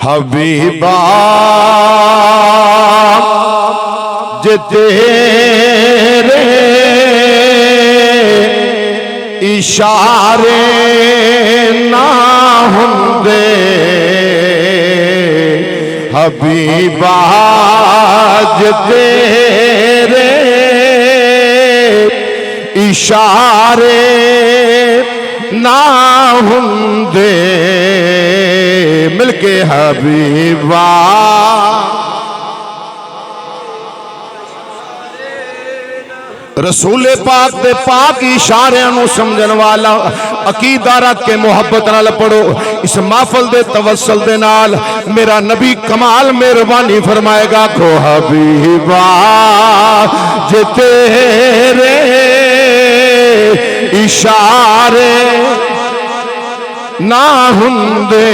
Habiba जे तेरे इशारे ना हुंदे, हबीबा जे तेरे इशारे ना हुंदे, मिलके हबीबा रसूले पाक दे पाक इशारियां नूं समझण वाला अकीदा रख के मुहब्बत नाल पढ़ो। इस महफल दे तवस्सुल दे नाल मेरा नबी कमाल मेहरबानी फरमाएगा को हबीबा जे तेरे इशारे ना हुंदे,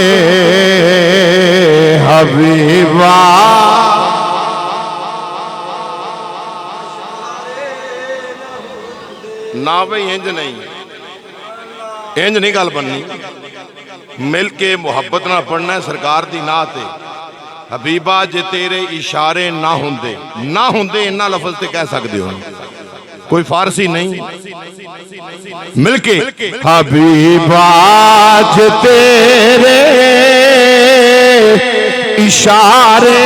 हबीबा ना भाई इंज नहीं, इंज नहीं गल बननी। मिल के मुहब्बत ना पढ़ना है सरकार दी ना ते। हबीबा जे तेरे इशारे ना हुंदे, ना हुंदे इन्ना लफज ते कह सकते हो, कोई फारसी नहीं। मिलके हबीबा जे तेरे इशारे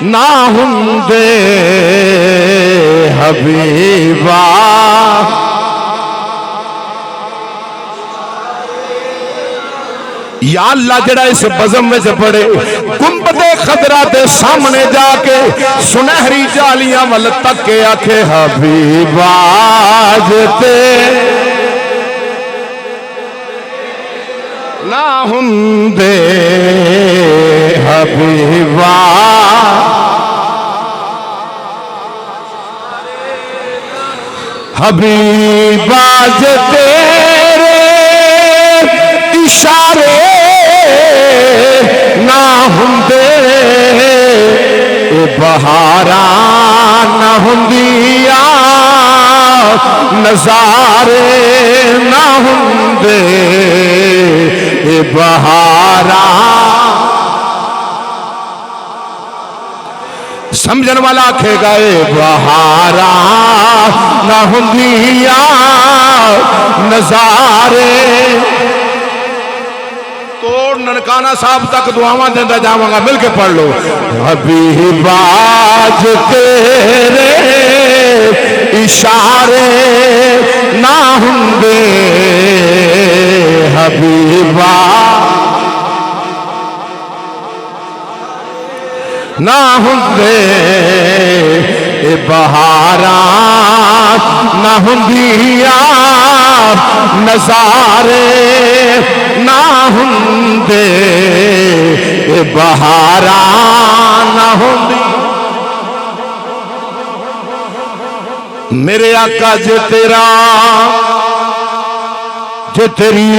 ना हुंदे, हबीबा या अल्लाह जड़ा इस बज़म में पड़े गुंबदे खदरा के सामने जाके सुनहरी जालियां वल तक के आखे हबीबा ते ना हुंदे, हबीबा हबीबा जे तेरे इशारे ना हुंदे, बहारा ना हुंदिया, नजारे ना हुंदे, बहारा समझन वाला आखेगा बहारा ना हुंदिया, नजारे तो ननकाना साहब तक दुआवां देंदा जावांगा। मिलके पढ़ लो हबीबा जे तेरे इशारे ना हुंदे, हबीबा ना हुंदे, बहारा ना हुंदिया, नजारे ना हुंदे, बहारा ना हुंदी। मेरे आका जे तेरा जे तेरी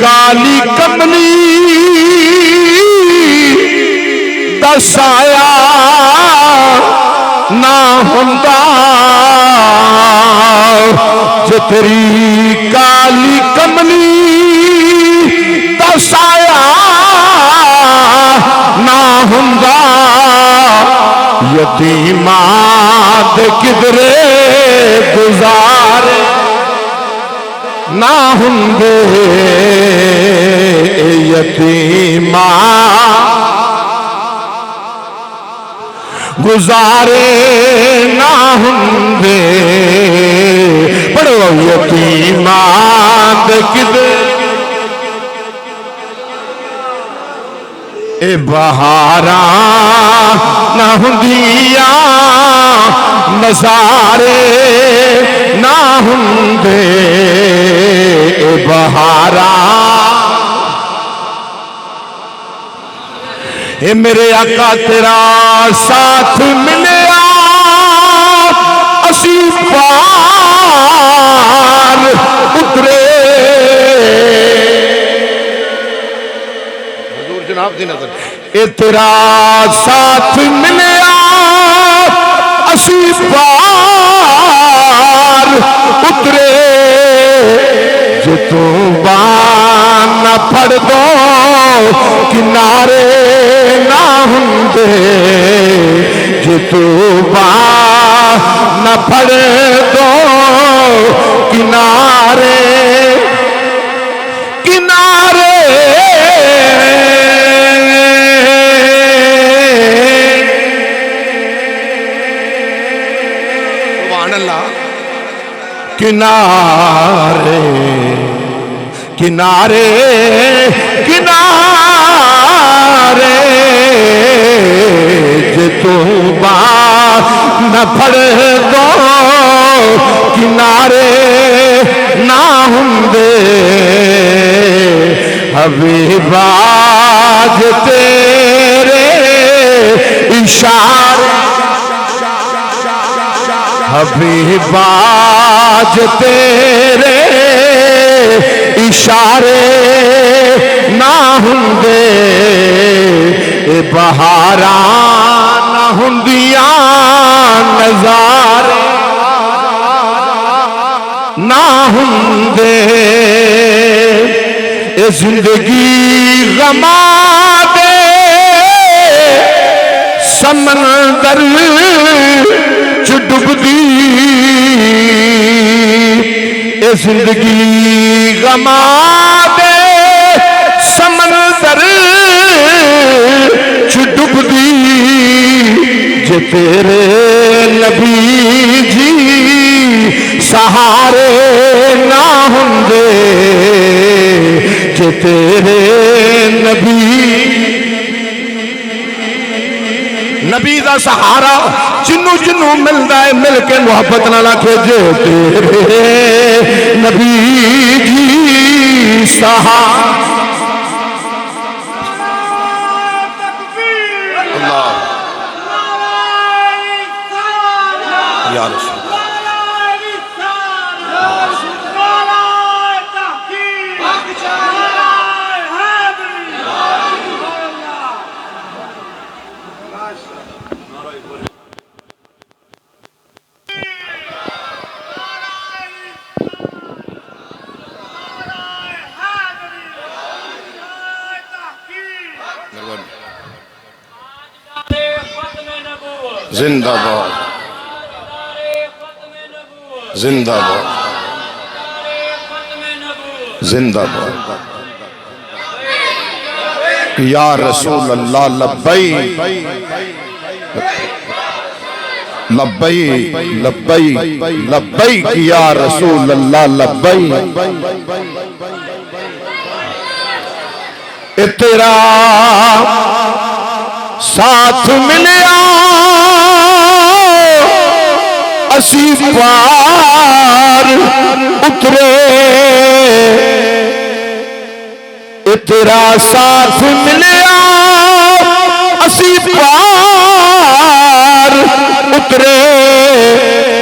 काली कमली दसाया ना हुंदा, जे तेरी काली कमली दसाया ना हुंदा, यतीमा दे किधरे गुजारे ना हुंदे, यतीमा गुजारे ना हुंदे, पढ़ो यतीमा दे किधरे ए बहारा ना हुंदिया, नजारे ना हुंदे, ए बहारा। ए मेरे आका तेरा साथ मिलिया असी पार उतरे, हुजूर जनाब दी नजर ए तेरा साथ मिलिया असी पार उतरे, जो तू बान फड़ दो किनारे ना हुंदे जे तू बाह न फड़ दो किनारे किनारे किनारे किनारे किनारे जे तू बात न फड़ दो किनारे ना हुंदे हबीबा जे तेरे इशारे हबीबा जे तेरे इशारे ना हुंदे ए बहारा ना हुंदियां नजारे ना हुंदे ए जिंदगी गमा दे समंदर च डुबदी ए जिंदगी गमा दे समंदर च डुबदी जे तेरे नबी जी सहारे ना हुंदे जे तेरे नबी नबी का सहारा जिन्नू जिन्नू मिलता है मिल के मुहब्बत ना आखे जे तेरे नबी जी सहारा अल्लाह या रसूल जिंदाबाद जिंदाबाद जिंदाबाद या रसूल अल्लाह लब्बई लब्बई लब्बई लब्बई या रसूल अल्लाह लब्बई तेरा साथ मिलिया असी पार उतरे तेरा साथ मिलिया असी पार उतरे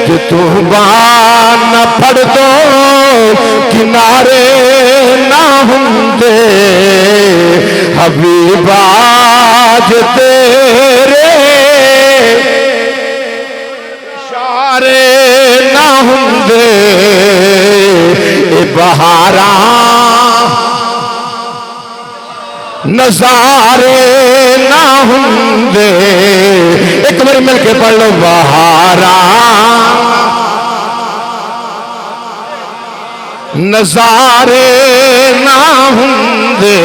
जे तू बान न फड़ दो किनारे ना हुंदे हबीबा जे तेरे इशारे ना हुंदे ए बहारा नजारे ना हुंदे एक बार मिलके पढ़ लो बहारा नजारे ना हुंदे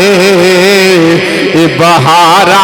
ए बहारा